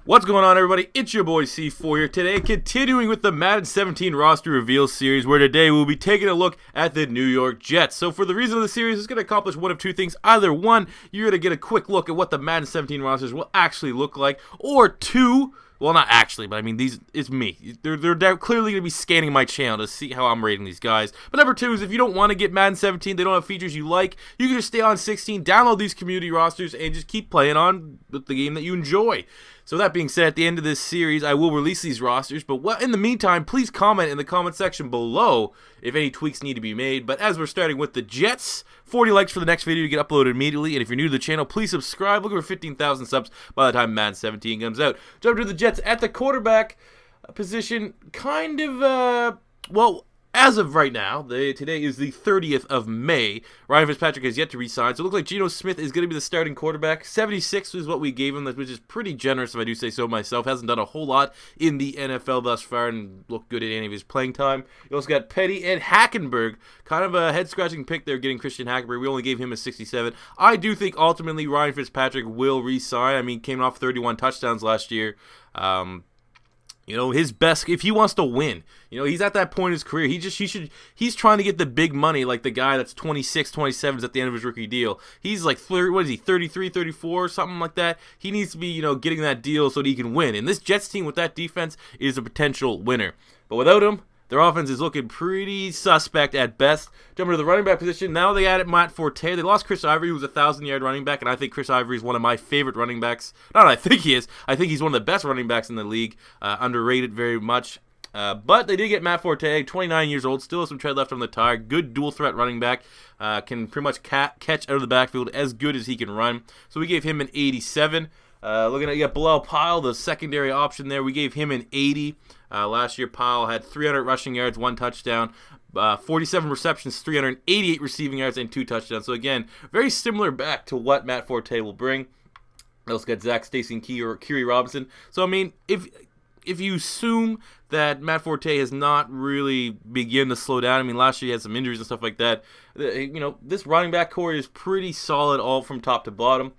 What's going on, everybody? It's your boy C4 here today, continuing with the Madden 17 roster reveal series, where today we'll be taking a look at the New York Jets. So for the reason of the series, it's going to accomplish one of two things. Either one, you're going to get a quick look at what the Madden 17 rosters will actually look like, or two, well, not actually, but I mean, it's me. They're clearly going to be scanning my channel to see how I'm rating these guys. But number two is, if you don't want to get Madden 17, they don't have features you like, you can just stay on 16, download these community rosters, and just keep playing on the game that you enjoy. So that being said, at the end of this series, I will release these rosters, but in the meantime, please comment in the comment section below if any tweaks need to be made. But as we're starting with the Jets, 40 likes for the next video to get uploaded immediately, and if you're new to the channel, please subscribe. Looking for 15,000 subs by the time Madden 17 comes out. Jump to the Jets at the quarterback position, kind of, well, as of right now, today is the 30th of May. Ryan Fitzpatrick has yet to resign, so it looks like GENO Smith is going to be the starting quarterback. 76 is what we gave him, which is pretty generous if I do say so myself. Hasn't done a whole lot in the NFL thus far and looked good at any of his playing time. You also got Petty and Hackenberg. Kind of a head-scratching pick there getting Christian Hackenberg. We only gave him a 67. I do think ultimately Ryan Fitzpatrick will resign. I mean, came off 31 touchdowns last year. You know, his best, if he wants to win, you know, he's at that point in his career. He's trying to get the big money like the guy that's 26, 27 is at the end of his rookie deal. He's like, 33, 34, something like that. He needs to be, you know, getting that deal so that he can win. And this Jets team with that defense is a potential winner. But without him, their offense is looking pretty suspect at best. Jumping to the running back position, now they added Matt Forte. They lost Chris Ivory, who was a 1,000-yard running back, and I think Chris Ivory is one of my favorite running backs. Not I think he is. I think he's one of the best running backs in the league. Underrated very much. But they did get Matt Forte, 29 years old, still has some tread left on the tire. Good dual-threat running back. Can pretty much catch out of the backfield as good as he can run. So we gave him an 87. Looking at, you got Bilal Powell, the secondary option there. We gave him an 80. Last year, Powell had 300 rushing yards, 1 touchdown, 47 receptions, 388 receiving yards, and 2 touchdowns. So again, very similar back to what Matt Forte will bring. We also got Zach Stacy and Kiri Robinson. So I mean, if you assume that Matt Forte has not really begun to slow down, I mean, last year he had some injuries and stuff like that. You know, this running back core is pretty solid all from top to bottom.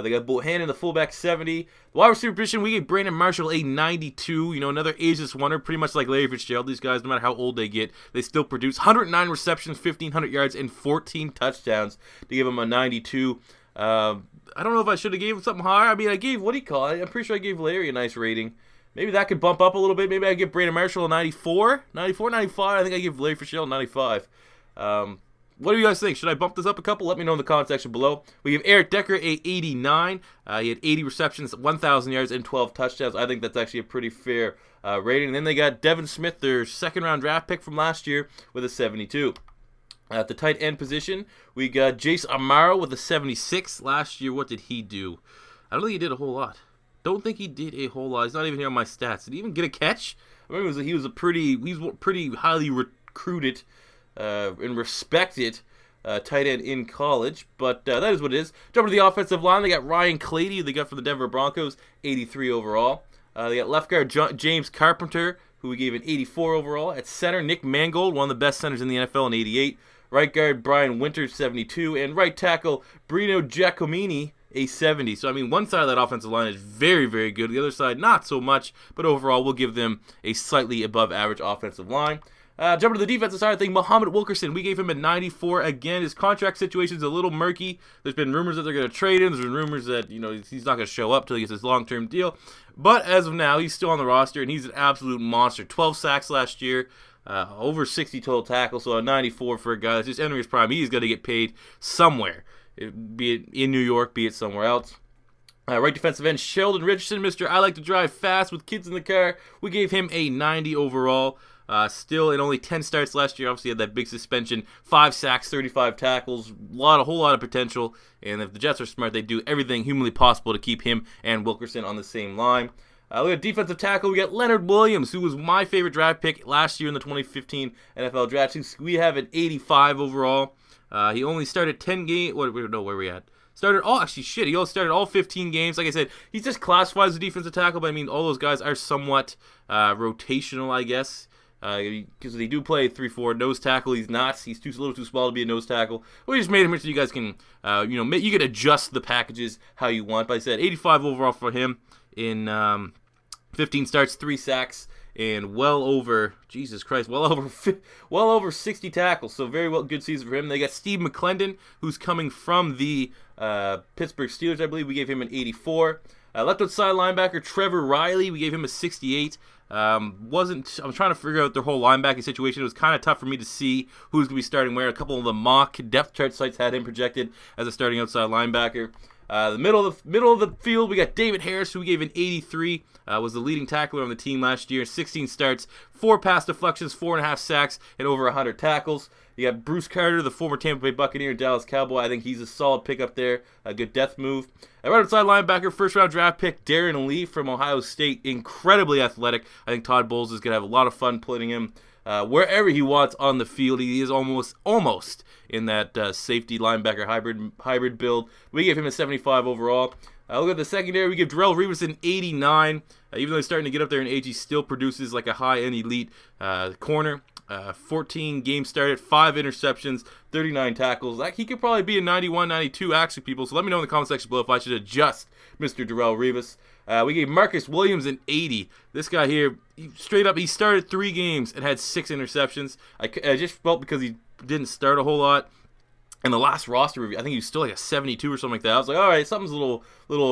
They got Bohan in the fullback, 70. The wide receiver position, we gave Brandon Marshall a 92. You know, another ageless wonder, pretty much like Larry Fitzgerald. These guys, no matter how old they get, they still produce. 109 receptions, 1,500 yards, and 14 touchdowns to give him a 92. I don't know if I should have gave him something higher. I mean, I gave, what do you call it? I'm pretty sure I gave Larry a nice rating. Maybe that could bump up a little bit. Maybe I give Brandon Marshall a 94. 94, 95. I think I give Larry Fitzgerald a 95. What do you guys think? Should I bump this up a couple? Let me know in the comment section below. We give Eric Decker a 89. He had 80 receptions, 1,000 yards, and 12 touchdowns. I think that's actually a pretty fair rating. And then they got Devin Smith, their second-round draft pick from last year, with a 72. At the tight end position, we got Jace Amaro with a 76. Last year, what did he do? I don't think he did a whole lot. Don't think he did a whole lot. He's not even here on my stats. Did he even get a catch? I remember he was pretty highly recruited and respected tight end in college, but that is what it is. Jumping to the offensive line, they got Ryan Clady, they got from the Denver Broncos, 83 overall. They got left guard James Carpenter, who we gave an 84 overall. At center, Nick Mangold, one of the best centers in the NFL, an 88. Right guard Brian Winters, 72. And right tackle Bruno Giacomini, a 70. So, I mean, one side of that offensive line is very, very good. The other side, not so much. But overall, we'll give them a slightly above average offensive line. Jumping to the defensive side, I think Muhammad Wilkerson, we gave him a 94. Again, his contract situation is a little murky. There's been rumors that they're going to trade him. There's been rumors that, you know, he's not going to show up till he gets his long-term deal. But as of now, he's still on the roster, and he's an absolute monster. 12 sacks last year, over 60 total tackles, so a 94 for a guy that's just entering his prime. He's going to get paid somewhere, be it in New York, be it somewhere else. Right defensive end, Sheldon Richardson, Mr. I like to drive fast with kids in the car. We gave him a 90 overall. Still in only 10 starts last year. Obviously had that big suspension, 5 sacks, 35 tackles, a whole lot of potential. And if the Jets are smart, they do everything humanly possible to keep him and Wilkerson on the same line. We got defensive tackle. We got Leonard Williams, who was my favorite draft pick last year in the 2015 NFL draft. We have an 85 overall. He only started 10 games. Where are we at? He started all 15 games. Like I said, he's just classified as a defensive tackle, but I mean, all those guys are somewhat rotational, I guess. Because they do play 3-4 nose tackle. He's not. He's a little too small to be a nose tackle. We just made him so you guys can, you can adjust the packages how you want. But I said 85 overall for him. in 15 starts, 3 sacks, and well over 60 tackles. So very good season for him. They got Steve McClendon, who's coming from the Pittsburgh Steelers, I believe. We gave him an 84. Left outside linebacker TREVOR REILLY, we gave him a 68. I'm trying to figure out their whole linebacking situation. It was kind of tough for me to see who's going to be starting where. A couple of the mock depth chart sites had him projected as a starting outside linebacker. The middle of the field, we got David Harris, who we gave an 83. Was the leading tackler on the team last year. 16 starts, 4 pass deflections, 4.5 sacks, and over 100 tackles. You got Bruce Carter, the former Tampa Bay Buccaneer and Dallas Cowboy. I think he's a solid pickup there. A good depth move. Right outside linebacker, first-round draft pick, Darron Lee from Ohio State. Incredibly athletic. I think Todd Bowles is going to have a lot of fun putting him wherever he wants on the field. He is almost in that safety linebacker hybrid build. We gave him a 75 overall. Look at the secondary. We give Darrelle Revis an 89. Even though he's starting to get up there in age, he still produces like a high-end elite corner. 14 games started, 5 interceptions, 39 tackles. He could probably be a 91, 92 actually, people. So let me know in the comment section below if I should adjust Mr. Darrelle Revis. We gave Marcus Williams an 80. This guy here, straight up, he started 3 games and had 6 interceptions. I just felt because he didn't start a whole lot. In the last roster review, I think he was still like a 72 or something like that. I was like, all right, something's a little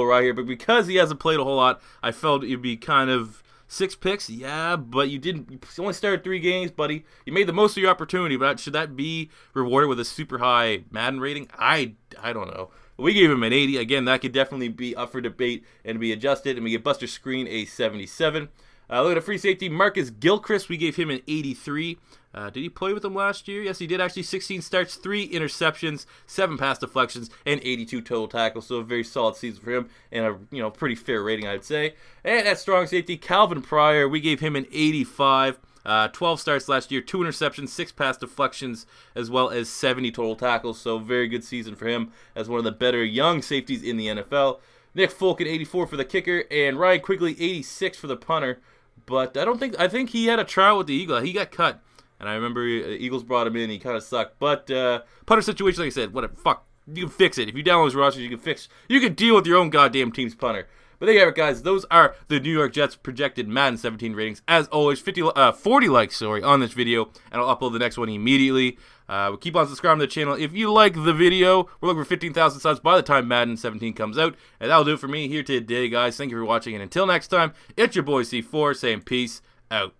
right here. But because he hasn't played a whole lot, I felt it'd be kind of 6 picks. Yeah, but you only started 3 games, buddy. You made the most of your opportunity, but should that be rewarded with a super high Madden rating? I don't know. We gave him an 80. Again, that could definitely be up for debate and be adjusted. And we gave Buster Screen a 77. Look at a free safety, Marcus Gilchrist. We gave him an 83. Did he play with them last year? Yes, he did actually. 16 starts, 3 interceptions, 7 pass deflections, and 82 total tackles. So a very solid season for him, and a pretty fair rating, I'd say. And at strong safety, Calvin Pryor. We gave him an 85. 12 starts last year, 2 interceptions, 6 pass deflections, as well as 70 total tackles. So very good season for him as one of the better young safeties in the NFL. Nick Folk at 84 for the kicker, and Ryan Quigley 86 for the punter. But I think he had a trial with the Eagles. He got cut. And I remember Eagles brought him in. He kind of sucked. But punter situation, like I said, whatever. Fuck. You can fix it. If you download his rosters, you can deal with your own goddamn team's punter. But there you have it, guys. Those are the New York Jets projected Madden 17 ratings. As always, 40 likes, on this video. And I'll upload the next one immediately. Keep on subscribing to the channel. If you like the video, we're looking for 15,000 subs by the time Madden 17 comes out. And that'll do it for me here today, guys. Thank you for watching. And until next time, it's your boy C4 saying peace out.